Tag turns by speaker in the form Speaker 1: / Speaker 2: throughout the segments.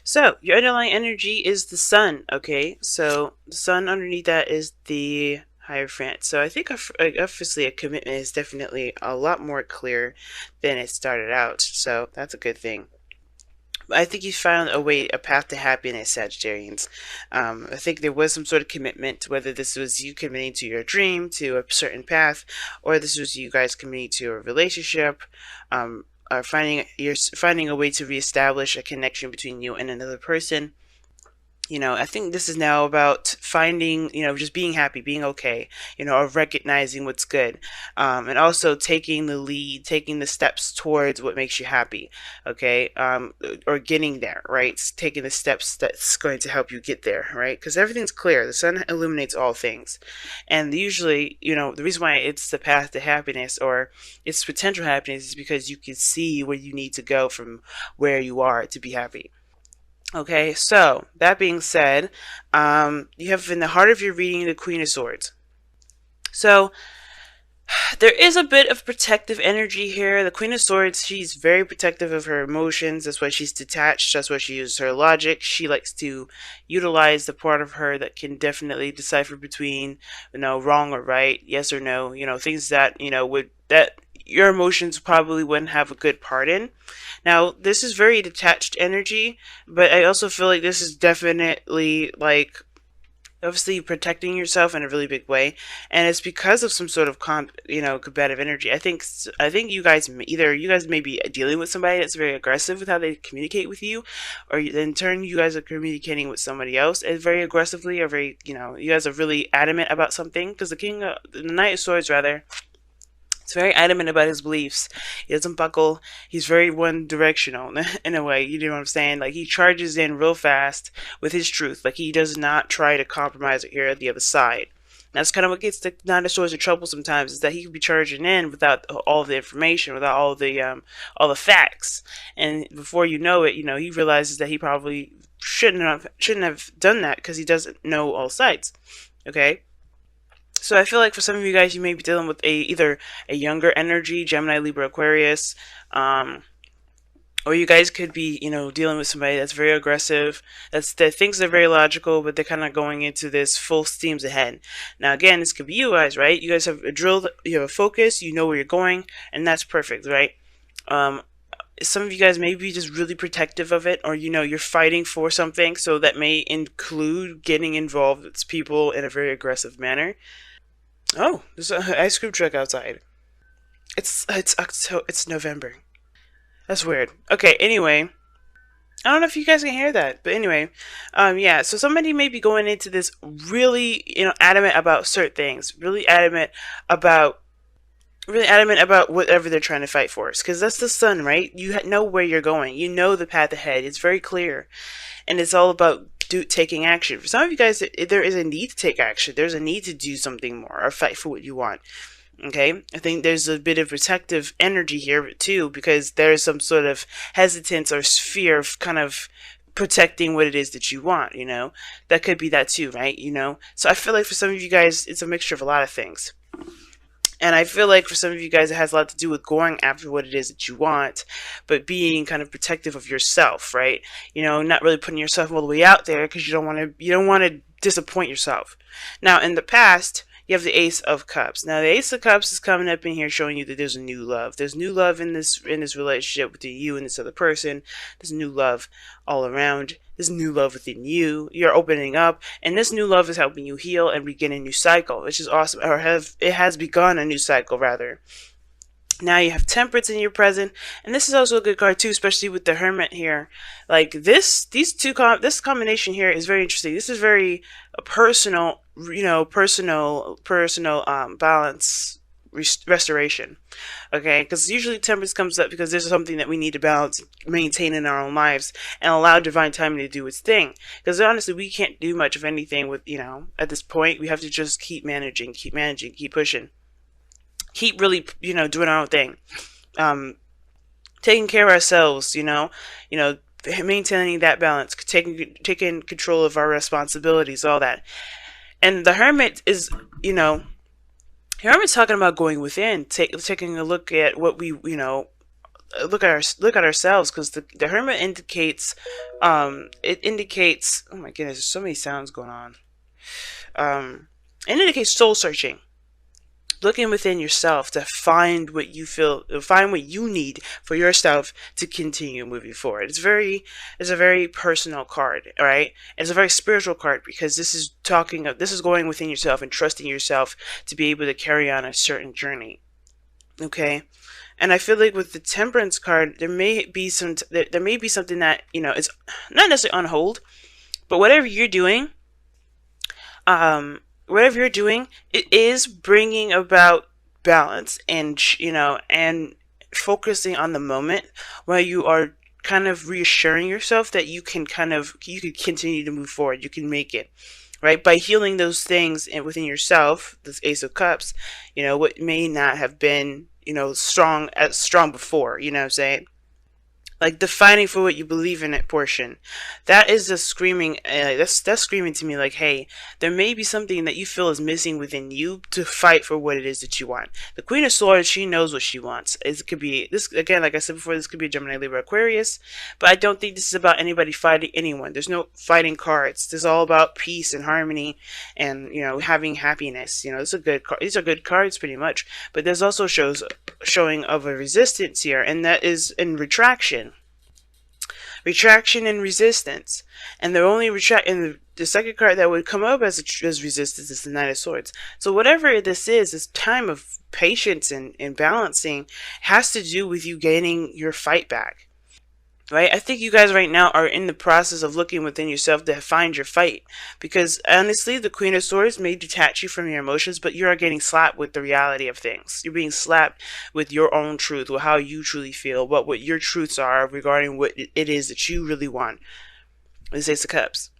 Speaker 1: So your underlying energy is the sun. Okay, so the sun underneath that is the Hierophant. So I think obviously a commitment is definitely a lot more clear than it started out. So that's a good thing. I think you found a path to happiness, Sagittarians. I think there was some sort of commitment, whether this was you committing to your dream, to a certain path, or this was you guys committing to a relationship, or finding a way to reestablish a connection between you and another person. I think this is now about finding, just being happy, being okay, or recognizing what's good, and also taking the lead, taking the steps towards what makes you happy, okay, or getting there, right? Taking the steps that's going to help you get there, right? Because everything's clear. The sun illuminates all things, and usually, the reason why it's the path to happiness or it's potential happiness is because you can see where you need to go from where you are to be happy. Okay, so that being said, you have in the heart of your reading the Queen of Swords. So there is a bit of protective energy here. The Queen of Swords, she's very protective of her emotions. That's why she's detached. That's why she uses her logic. She likes to utilize the part of her that can definitely decipher between, wrong or right, yes or no, things that, that your emotions probably wouldn't have a good part in. Now, this is very detached energy, but I also feel like this is definitely like obviously protecting yourself in a really big way, and it's because of some sort of combative energy. I think you guys may be dealing with somebody that's very aggressive with how they communicate with you, or in turn you guys are communicating with somebody else and very aggressively, or very, you guys are really adamant about something, because the Knight of Swords rather, he's very adamant about his beliefs. He doesn't buckle. He's very one directional in a way. You know what I'm saying? Like, he charges in real fast with his truth. Like, he does not try to compromise or hear the other side. And that's kind of what gets the Nine of Swords in trouble sometimes, is that he could be charging in without all the information, without all the facts. And before you know it, he realizes that he probably shouldn't have done that because he doesn't know all sides. Okay? So I feel like for some of you guys, you may be dealing with either a younger energy, Gemini, Libra, Aquarius, or you guys could be, dealing with somebody that's very aggressive, that thinks they're very logical, but they're kind of going into this full steams ahead. Now, again, this could be you guys, right? You guys have a drill, you have a focus, you know where you're going, and that's perfect, right? Some of you guys may be just really protective of it, or you're fighting for something, so that may include getting involved with people in a very aggressive manner. Oh, there's an ice cream truck outside. It's November. That's weird. Okay, anyway, I don't know if you guys can hear that, but anyway, yeah. So somebody may be going into this really, adamant about certain things, about really adamant about whatever they're trying to fight for. Because that's the sun, right? You know where you're going. You know the path ahead. It's very clear, and it's all about taking action. For some of you guys, there is a need to take action. There's a need to do something more or fight for what you want. Okay, I think there's a bit of protective energy here too, because there's some sort of hesitance or fear of kind of protecting what it is that you want. That could be that too, right? So I feel like for some of you guys, it's a mixture of a lot of things. And I feel like for some of you guys, it has a lot to do with going after what it is that you want, but being kind of protective of yourself, right? Not really putting yourself all the way out there because you don't want to disappoint yourself. Now, in the past, you have the Ace of Cups. Now, the Ace of Cups is coming up in here showing you that there's a new love. There's new love in this relationship between you and this other person. There's new love all around. There's new love within you. You're opening up, and this new love is helping you heal and begin a new cycle, which is awesome. It has begun a new cycle, rather. Now you have Temperance in your present, and this is also a good card too, especially with the Hermit here. Like this combination here is very interesting. This is very personal, personal balance restoration. Okay, because usually Temperance comes up because there's something that we need to balance, maintain in our own lives, and allow divine timing to do its thing. Because honestly, we can't do much of anything with at this point. We have to just keep managing, keep pushing. Keep really, doing our own thing, taking care of ourselves, maintaining that balance, taking control of our responsibilities, all that. And the Hermit is, Hermit's talking about going within, taking a look at what we, look at ourselves, because the Hermit indicates, it indicates, oh my goodness, there's so many sounds going on. It indicates soul searching, looking within yourself to find what you feel, find what you need for yourself to continue moving forward. It's a very personal card, all right? It's a very spiritual card, because this is going within yourself and trusting yourself to be able to carry on a certain journey. Okay. And I feel like with the Temperance card, there may be something that, is not necessarily on hold, but whatever you're doing, it is bringing about balance, and and focusing on the moment, where you are kind of reassuring yourself that you can continue to move forward, you can make it, right? By healing those things within yourself, this Ace of Cups, what may not have been, strong before, you know what I'm saying? Like the fighting for what you believe in it portion, that is just screaming, that's screaming to me like, hey, there may be something that you feel is missing within you to fight for what it is that you want. The Queen of Swords, she knows what she wants. It could be this, again, like I said before, this could be Gemini, Libra, Aquarius, but I don't think this is about anybody fighting anyone. There's no fighting cards. This is all about peace and harmony, and having happiness. These are good cards pretty much, but there's also showing of a resistance here, and that is in retraction and resistance. And the second card that would come up as resistance is the Knight of Swords. So whatever this time of patience and balancing has to do with you gaining your fight back. Right? I think you guys right now are in the process of looking within yourself to find your fight. Because honestly, the Queen of Swords may detach you from your emotions, but you are getting slapped with the reality of things. You're being slapped with your own truth, with how you truly feel, what your truths are regarding what it is that you really want. This Ace of Cups.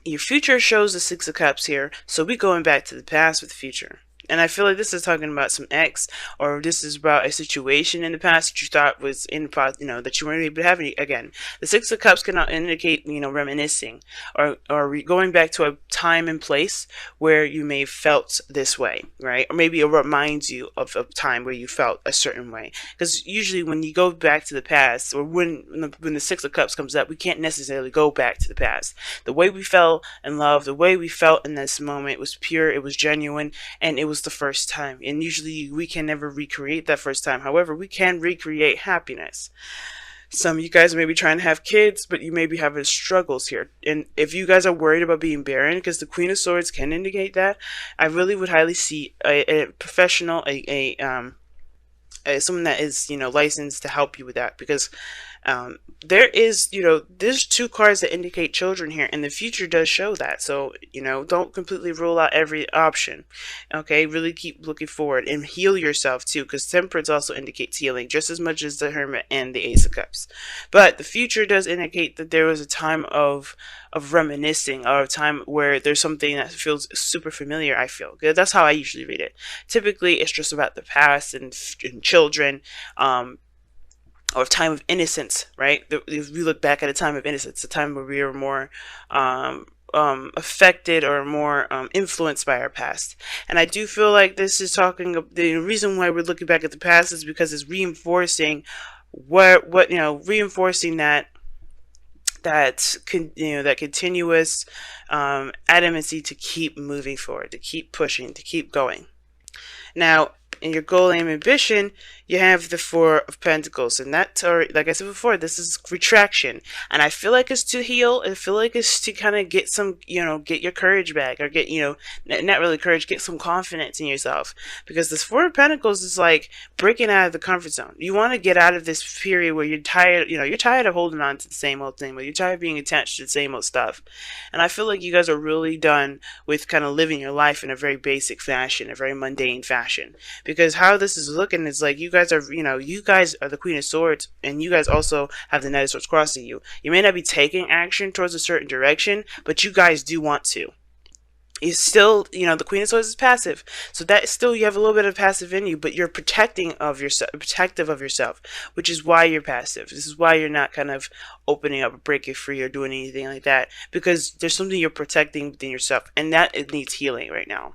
Speaker 1: Your future shows the Six of Cups here, so we're going back to the past with the future. And I feel like this is talking about some ex, or this is about a situation in the past that you thought was in the that you weren't able to have any again. The Six of Cups cannot indicate, reminiscing or going back to a time and place where you may have felt this way, right? Or maybe it reminds you of a time where you felt a certain way. Because usually when you go back to the past, or when the Six of Cups comes up, we can't necessarily go back to the past. The way we fell in love, the way we felt in this moment was pure, it was genuine, and it was the first time. And usually we can never recreate that first time. However, we can recreate happiness. Some of you guys may be trying to have kids, but you may be having struggles here. And if you guys are worried about being barren, because the Queen of Swords can indicate that, I really would highly see a professional, someone that is licensed to help you with that, because there's two cards that indicate children here, and the future does show that. So don't completely rule out every option. Okay, really keep looking forward and heal yourself too, because Temperance also indicates healing just as much as the Hermit and the Ace of Cups. But the future does indicate that there was a time of reminiscing, or a time where there's something that feels super familiar. I feel that's how I usually read it. Typically it's just about the past and children, or time of innocence, right? If we look back at a time of innocence, a time where we were more affected or more influenced by our past. And I do feel like this is the reason why we're looking back at the past is because it's reinforcing reinforcing that continuous adamancy to keep moving forward, to keep pushing, to keep going. Now, in your goal, aim, ambition, you have the Four of Pentacles, and that's, or like I said before, this is retraction, and I feel like it's to heal. I feel like it's to kind of get some, get your courage back, or get, not really courage, get some confidence in yourself, because this Four of Pentacles is like breaking out of the comfort zone. You want to get out of this period where you're tired, you're tired of holding on to the same old thing, where you're tired of being attached to the same old stuff, and I feel like you guys are really done with kind of living your life in a very basic fashion, a very mundane fashion, because how this is looking is like you guys are the Queen of Swords, and you guys also have the Knight of Swords crossing you. You may not be taking action towards a certain direction, but you guys do want to. You still, the Queen of Swords is passive, so that still you have a little bit of passive in you, but you're protective of yourself, which is why you're passive. This is why you're not kind of opening up or breaking free or doing anything like that, because there's something you're protecting within yourself, and that it needs healing right now.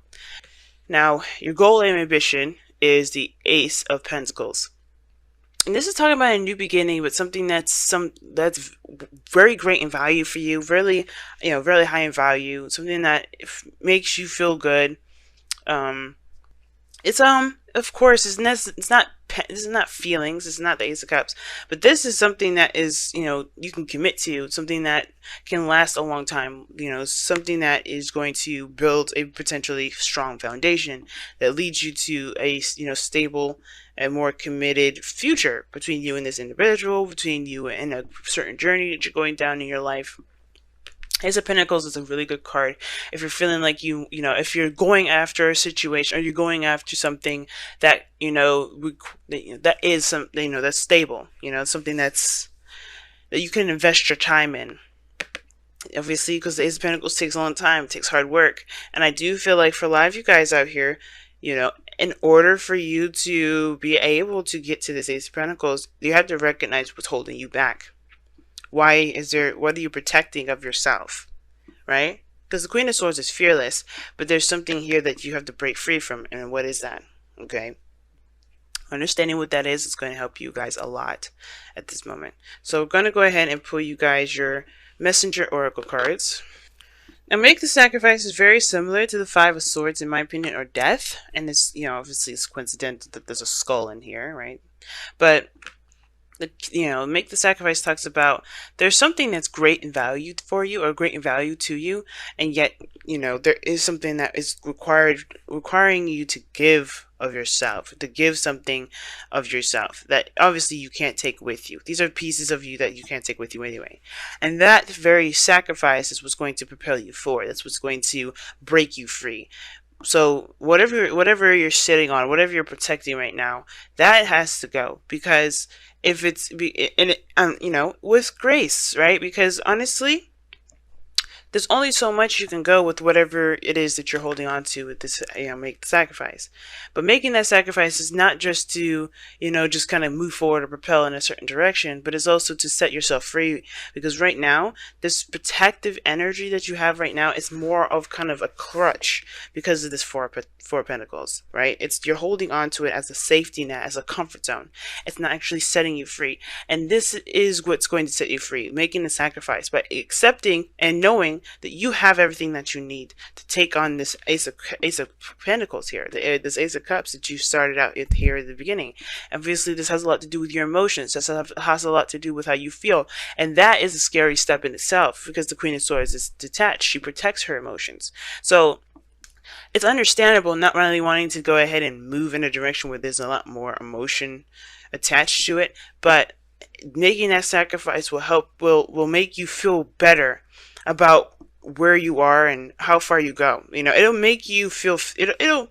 Speaker 1: Now, your goal and ambition is the Ace of Pentacles. And this is talking about a new beginning, but something that's very great in value for you, really, really high in value, something that makes you feel good. Um, it's of course this is not feelings, it's not the Ace of Cups, but this is something that is, you can commit to, something that can last a long time, something that is going to build a potentially strong foundation that leads you to a, stable and more committed future between you and this individual, between you and a certain journey that you're going down in your life. Ace of Pentacles is a really good card if you're feeling like if you're going after a situation or you're going after something that, that is something, that's stable, something that you can invest your time in. Obviously, because the Ace of Pentacles takes a long time, it takes hard work. And I do feel like for a lot of you guys out here, in order for you to be able to get to this Ace of Pentacles, you have to recognize what's holding you back. What are you protecting of yourself, right? Because the Queen of Swords is fearless, but there's something here that you have to break free from, and what is that? Okay. Understanding what that is going to help you guys a lot at this moment. So we're going to go ahead and pull you guys your Messenger Oracle cards. Now, Make the Sacrifice is very similar to the Five of Swords, in my opinion, or Death. And it's, obviously it's coincidental that there's a skull in here, right? But Make the Sacrifice talks about there's something that's great in value for you or great in value to you, and yet, there is something that is requiring you to give of yourself, to give something of yourself that obviously you can't take with you. These are pieces of you that you can't take with you anyway. And that very sacrifice is what's going to propel you forward. That's what's going to break you free. So whatever you're sitting on, whatever you're protecting right now, that has to go, because if it's with grace, right? Because honestly, there's only so much you can go with whatever it is that you're holding on to with this, make the sacrifice. But making that sacrifice is not just to, just kind of move forward or propel in a certain direction, but it's also to set yourself free. Because right now, this protective energy that you have right now is more of kind of a crutch because of this four of Pentacles, right? You're holding on to it as a safety net, as a comfort zone. It's not actually setting you free. And this is what's going to set you free, making the sacrifice, by accepting and knowing that you have everything that you need to take on this Ace of Pentacles here, this Ace of Cups that you started out here at the beginning. Obviously, this has a lot to do with your emotions. This has a lot to do with how you feel, and that is a scary step in itself, because the Queen of Swords is detached. She protects her emotions. So it's understandable not really wanting to go ahead and move in a direction where there's a lot more emotion attached to it, but making that sacrifice will make you feel better about where you are and how far you go. It'll make you feel, it'll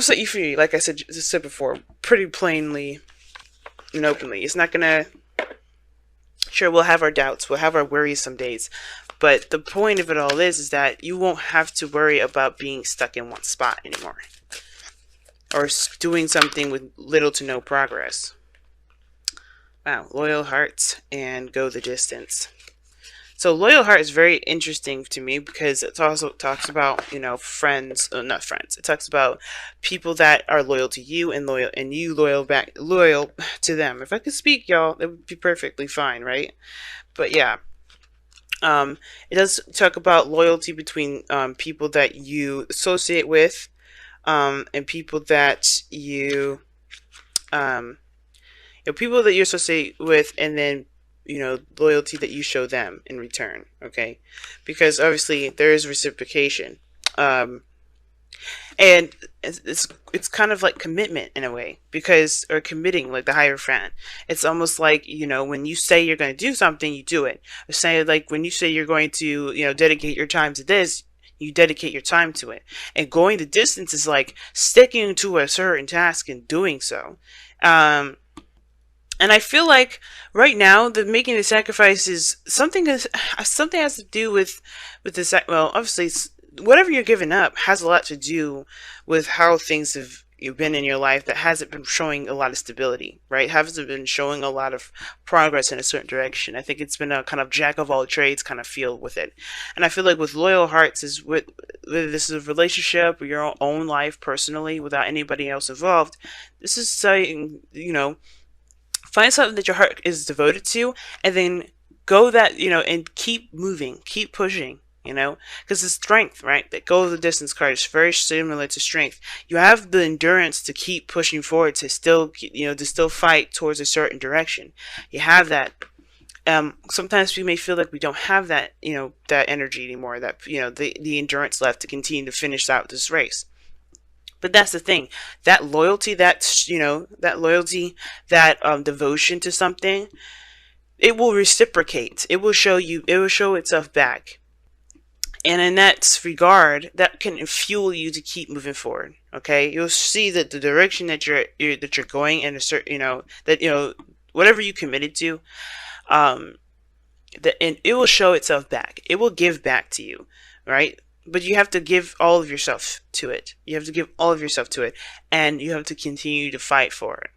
Speaker 1: set you free, like I said before, pretty plainly and openly. It's not gonna, sure, we'll have our doubts, we'll have our worries some days, but the point of it all is that you won't have to worry about being stuck in one spot anymore, or doing something with little to no progress. Wow, Loyal Hearts and Go the Distance. So Loyal Heart is very interesting to me because it also talks about, friends, not friends. It talks about people that are loyal to you and you loyal to them. If I could speak, y'all, it would be perfectly fine, right? But yeah. It does talk about loyalty between people that you associate with, and people that people that you associate with, and then loyalty that you show them in return. Okay, because obviously there is reciprocation, and it's kind of like commitment in a way, or committing, like the Hierophant. It's almost like, when you say you're going to do something, you do it. Or say, like, when you say you're going to dedicate your time to this, you dedicate your time to it. And going the distance is like sticking to a certain task and doing so. And I feel like right now, the making the sacrifice is something has to do with this. Well, obviously, whatever you're giving up has a lot to do with how things have been in your life that hasn't been showing a lot of stability, right? Hasn't been showing a lot of progress in a certain direction. I think it's been a kind of jack of all trades kind of feel with it. And I feel like with Loyal Hearts is whether this is a relationship or your own life personally without anybody else involved, this is saying, Find something that your heart is devoted to, and then go that, and keep moving, keep pushing, because it's strength, right? That go the distance card is very similar to strength. You have the endurance to keep pushing forward, to still, to still fight towards a certain direction. You have that. Sometimes we may feel like we don't have that, that energy anymore, that, the endurance left to continue to finish out this race. But that's the thing, that loyalty, that devotion to something, it will reciprocate. It will show itself back. And in that regard, that can fuel you to keep moving forward. Okay, you'll see that the direction that you're going in a certain, whatever you committed to, and it will show itself back. It will give back to you, right? But you have to give all of yourself to it. You have to give all of yourself to it, and you have to continue to fight for it.